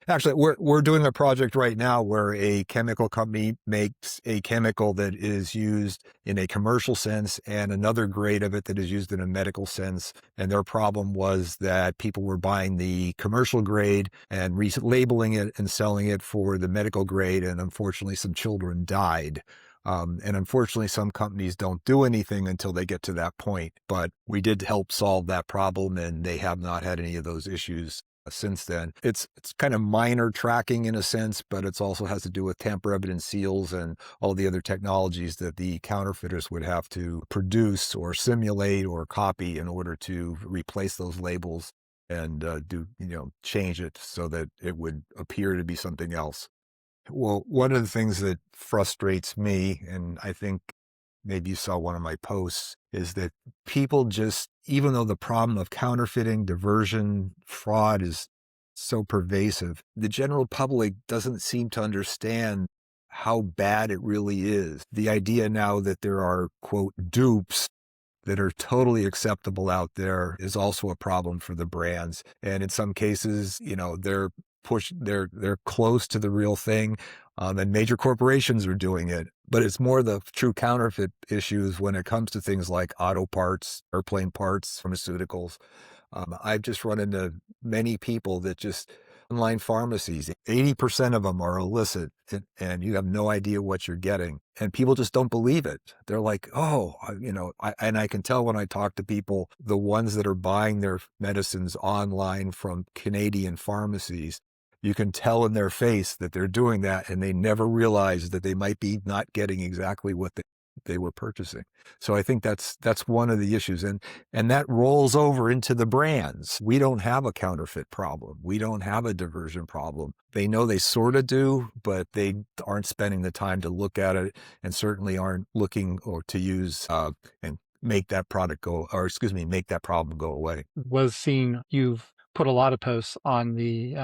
Actually, we're doing a project right now where a chemical company makes a chemical that is used in a commercial sense and another grade of it that is used in a medical sense. And their problem was that people were buying the commercial grade and relabeling it and selling it for the medical grade. And unfortunately, some children died. And unfortunately, some companies don't do anything until they get to that point. But we did help solve that problem, and they have not had any of those issues since then. It's kind of minor tracking in a sense, but it also has to do with tamper evident seals and all the other technologies that the counterfeiters would have to produce or simulate or copy in order to replace those labels and change it so that it would appear to be something else. Well, one of the things that frustrates me, and I think maybe you saw one of my posts, is that people just, even though the problem of counterfeiting, diversion, fraud is so pervasive, the general public doesn't seem to understand how bad it really is. The idea now that there are, quote, dupes that are totally acceptable out there is also a problem for the brands. And in some cases, they're close to the real thing. And major corporations are doing it, but it's more the true counterfeit issues when it comes to things like auto parts, airplane parts, pharmaceuticals. I've just run into many people that just online pharmacies, 80% of them are illicit, and you have no idea what you're getting. And people just don't believe it. They're like, oh, and I can tell when I talk to people, the ones that are buying their medicines online from Canadian pharmacies, you can tell in their face that they're doing that, and they never realize that they might be not getting exactly what they were purchasing. So I think that's one of the issues. And that rolls over into the brands. We don't have a counterfeit problem. We don't have a diversion problem. They know they sort of do, but they aren't spending the time to look at it, and certainly aren't looking or to use and make that make that problem go away. Was seen you've put a lot of posts on the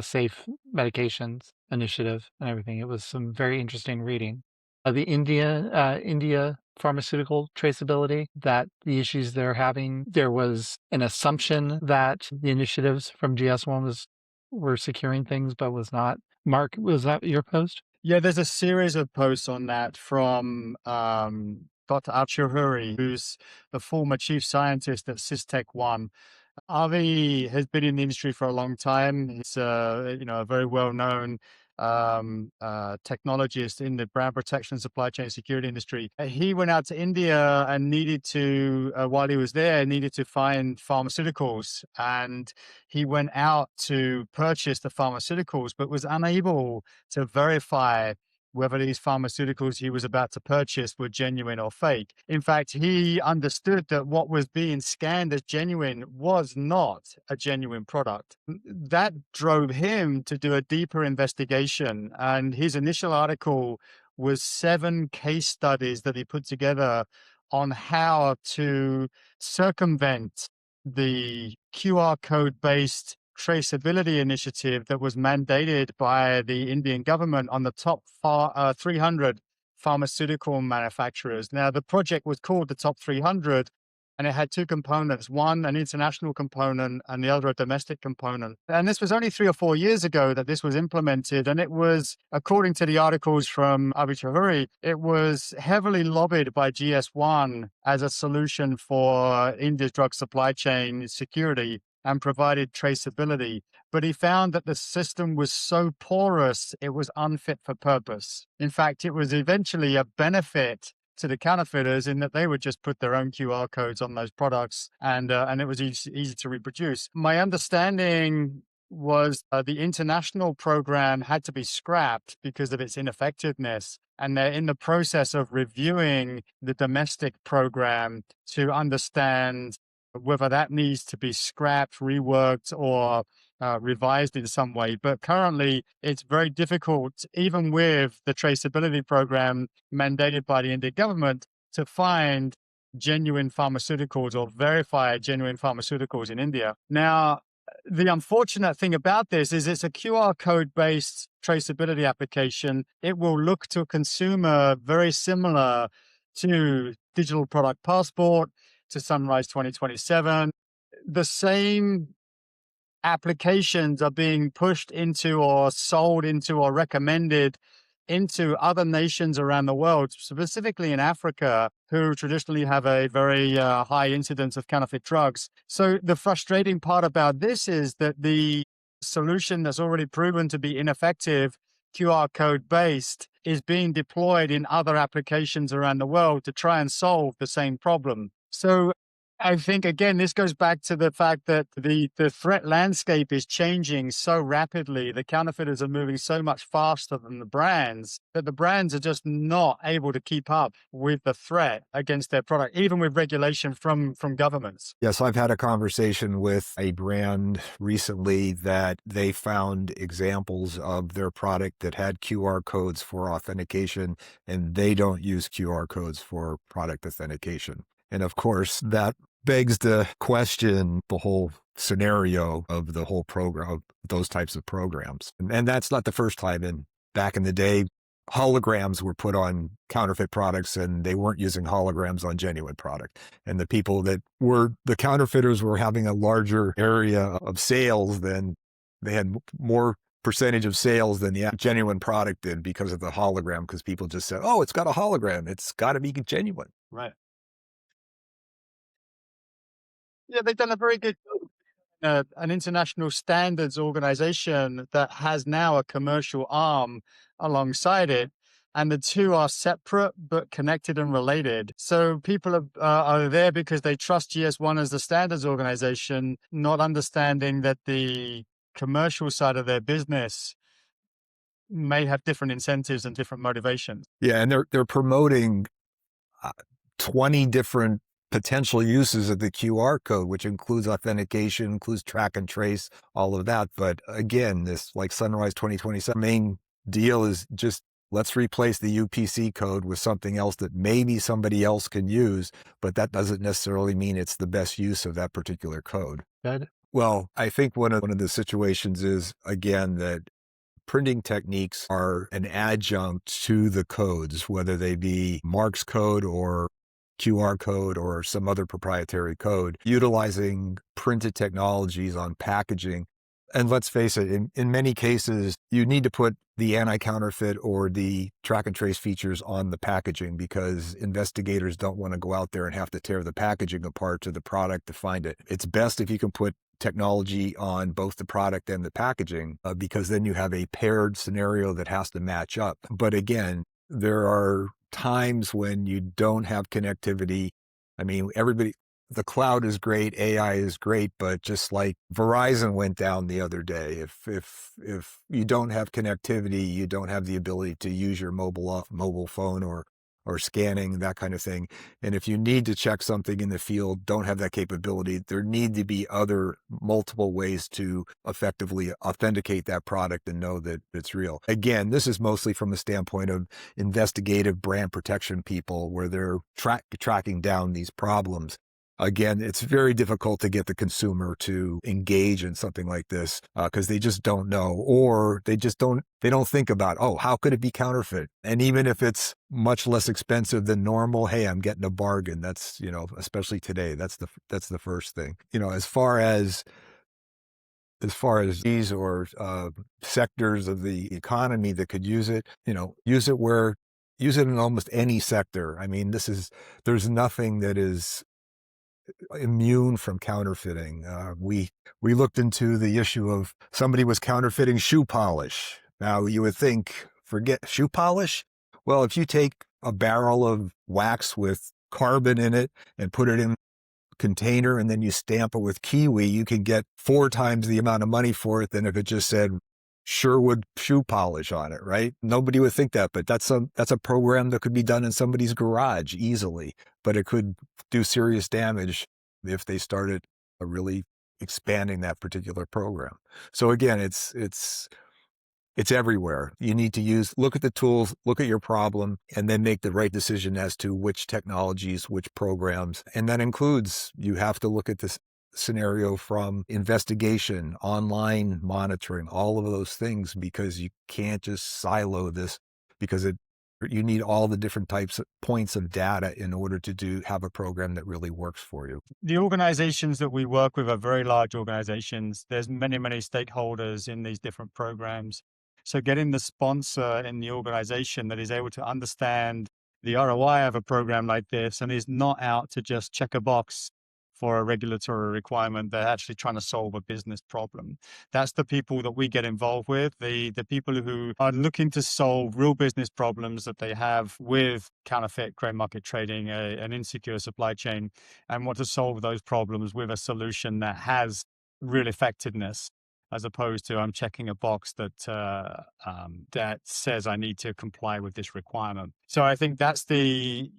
safe medications initiative and everything. It was some very interesting reading. The India pharmaceutical traceability, that the issues they're having, there was an assumption that the initiatives from GS1 were securing things, but was not. Mark, was that your post? Yeah, there's a series of posts on that from Dr. Al-Shahuri, who's the former chief scientist at Cizek 1. Avi has been in the industry for a long time. He's a very well-known technologist in the brand protection supply chain security industry. He went out to India and needed to, while he was there, needed to find pharmaceuticals. And he went out to purchase the pharmaceuticals, but was unable to verify whether these pharmaceuticals he was about to purchase were genuine or fake. In fact, he understood that what was being scanned as genuine was not a genuine product. That drove him to do a deeper investigation. And his initial article was 7 case studies that he put together on how to circumvent the QR code-based traceability initiative that was mandated by the Indian government on the top 300 pharmaceutical manufacturers. Now, the project was called the Top 300, and it had 2 components, one an international component and the other a domestic component. And this was only 3 or 4 years ago that this was implemented. And it was, according to the articles from Avi Chahuri, it was heavily lobbied by GS1 as a solution for India's drug supply chain security and provided traceability. But he found that the system was so porous, it was unfit for purpose. In fact, it was eventually a benefit to the counterfeiters in that they would just put their own QR codes on those products, and it was easy to reproduce. My understanding was the international program had to be scrapped because of its ineffectiveness. And they're in the process of reviewing the domestic program to understand whether that needs to be scrapped, reworked, or revised in some way. But currently, it's very difficult, even with the traceability program mandated by the Indian government, to find genuine pharmaceuticals or verify genuine pharmaceuticals in India. Now, the unfortunate thing about this is it's a QR code-based traceability application. It will look to a consumer very similar to Digital Product Passport, to Sunrise 2027. The same applications are being pushed into or sold into or recommended into other nations around the world, specifically in Africa, who traditionally have a very high incidence of counterfeit drugs. So the frustrating part about this is that the solution that's already proven to be ineffective, QR code based, is being deployed in other applications around the world to try and solve the same problem. So I think, again, this goes back to the fact that the threat landscape is changing so rapidly. The counterfeiters are moving so much faster than the brands that the brands are just not able to keep up with the threat against their product, even with regulation from governments. Yes, I've had a conversation with a brand recently that they found examples of their product that had QR codes for authentication, and they don't use QR codes for product authentication. And of course, that begs to question the whole scenario of the whole program, those types of programs. And that's not the first time in back in the day, holograms were put on counterfeit products and they weren't using holograms on genuine product. And the people that were the counterfeiters were having a larger area of sales than they had more percentage of sales than the genuine product did because of the hologram, because people just said, oh, it's got a hologram. It's got to be genuine. Right. Yeah, they've done a very good job. An international standards organization that has now a commercial arm alongside it. And the two are separate but connected and related. So people are there because they trust GS1 as the standards organization, not understanding that the commercial side of their business may have different incentives and different motivations. Yeah, and they're promoting 20 different potential uses of the QR code, which includes authentication, includes track and trace, all of that. But again, this like Sunrise 2027 main deal is just let's replace the UPC code with something else that maybe somebody else can use, but that doesn't necessarily mean it's the best use of that particular code. Good. Well, I think one of the situations is, again, that printing techniques are an adjunct to the codes, whether they be Mark's code or QR code or some other proprietary code, utilizing printed technologies on packaging. And let's face it, in many cases, you need to put the anti-counterfeit or the track and trace features on the packaging because investigators don't want to go out there and have to tear the packaging apart to the product to find it. It's best if you can put technology on both the product and the packaging because then you have a paired scenario that has to match up. But again, there are times when you don't have connectivity. I mean, the cloud is great, AI is great, but just like Verizon went down the other day, if you don't have connectivity, you don't have the ability to use your mobile phone or scanning, that kind of thing. And if you need to check something in the field, don't have that capability, there need to be other multiple ways to effectively authenticate that product and know that it's real. Again, this is mostly from the standpoint of investigative brand protection people where they're tracking down these problems. Again, it's very difficult to get the consumer to engage in something like this because they just don't know, or they don't think about, oh, how could it be counterfeit? And even if it's much less expensive than normal, hey, I'm getting a bargain. That's, especially today, that's the first thing. As far as these or sectors of the economy that could use it, use it in almost any sector. I mean, there's nothing that is immune from counterfeiting. We looked into the issue of somebody was counterfeiting shoe polish. Now you would think, forget shoe polish? Well, if you take a barrel of wax with carbon in it and put it in a container and then you stamp it with kiwi, you can get 4 times the amount of money for it than if it just said Sherwood shoe polish on it, right? Nobody would think that, but that's a program that could be done in somebody's garage easily, but it could do serious damage if they started really expanding that particular program. So again, it's everywhere. You need to look at the tools, look at your problem, and then make the right decision as to which technologies, which programs. And that includes, you have to look at this scenario from investigation, online monitoring, all of those things, because you can't just silo this because you need all the different points of data in order to have a program that really works for you. The organizations that we work with are very large organizations. There's many, many stakeholders in these different programs. So getting the sponsor in the organization that is able to understand the ROI of a program like this and is not out to just check a box for a regulatory requirement, they're actually trying to solve a business problem. That's the people that we get involved with, the people who are looking to solve real business problems that they have with counterfeit gray market trading, an insecure supply chain, and want to solve those problems with a solution that has real effectiveness, as opposed to I'm checking a box that says I need to comply with this requirement. So I think that's the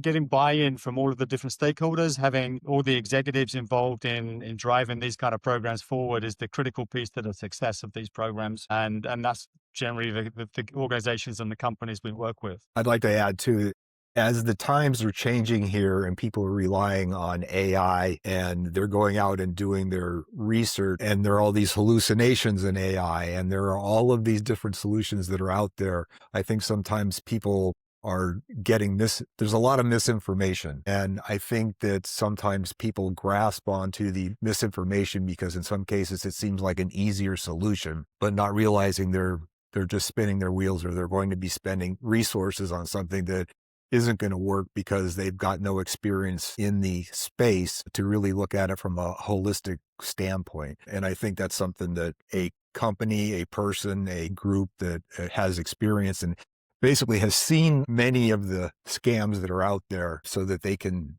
getting buy-in from all of the different stakeholders, having all the executives involved in driving these kind of programs forward is the critical piece to the success of these programs. And that's generally the organizations and the companies we work with. I'd like to add too, As the times are changing here and people are relying on AI and they're going out and doing their research and there are all these hallucinations in AI and there are all of these different solutions that are out there, I think sometimes people are getting there's a lot of misinformation. And I think that sometimes people grasp onto the misinformation because in some cases it seems like an easier solution, but not realizing they're just spinning their wheels or they're going to be spending resources on something that isn't going to work because they've got no experience in the space to really look at it from a holistic standpoint. And I think that's something that a company, a person, a group that has experience and basically has seen many of the scams that are out there so that they can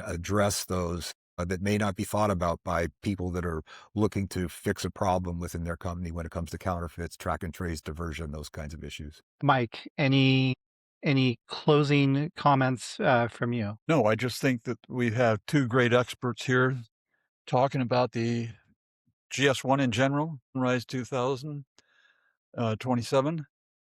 address those that may not be thought about by people that are looking to fix a problem within their company when it comes to counterfeits, track and trace, diversion, those kinds of issues. Mike, any closing comments from you? No, I just think that we have two great experts here talking about the GS1 in general, Rise 2027,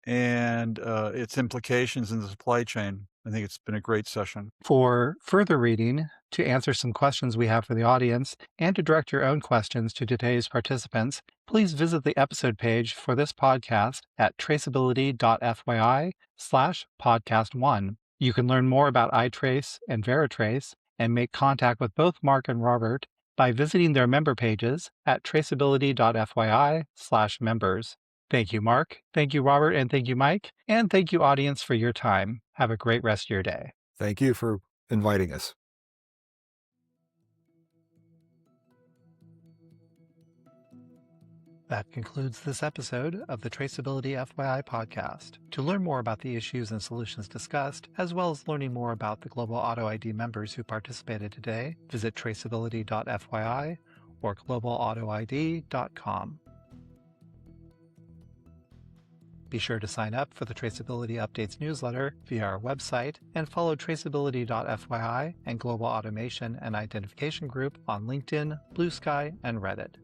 and its implications in the supply chain. I think it's been a great session. For further reading, to answer some questions we have for the audience, and to direct your own questions to today's participants, please visit the episode page for this podcast at traceability.FYI/podcast1. You can learn more about iTrace and VeriTrace and make contact with both Mark and Robert by visiting their member pages at traceability.FYI/members. Thank you, Mark. Thank you, Robert. And thank you, Mike. And thank you, audience, for your time. Have a great rest of your day. Thank you for inviting us. That concludes this episode of the Traceability.FYI podcast. To learn more about the issues and solutions discussed, as well as learning more about the Global Auto ID members who participated today, visit traceability.fyi or globalautoid.com. Be sure to sign up for the Traceability Updates newsletter via our website and follow Traceability.FYI and Global Automation and Identification Group on LinkedIn, Blue Sky, and Reddit.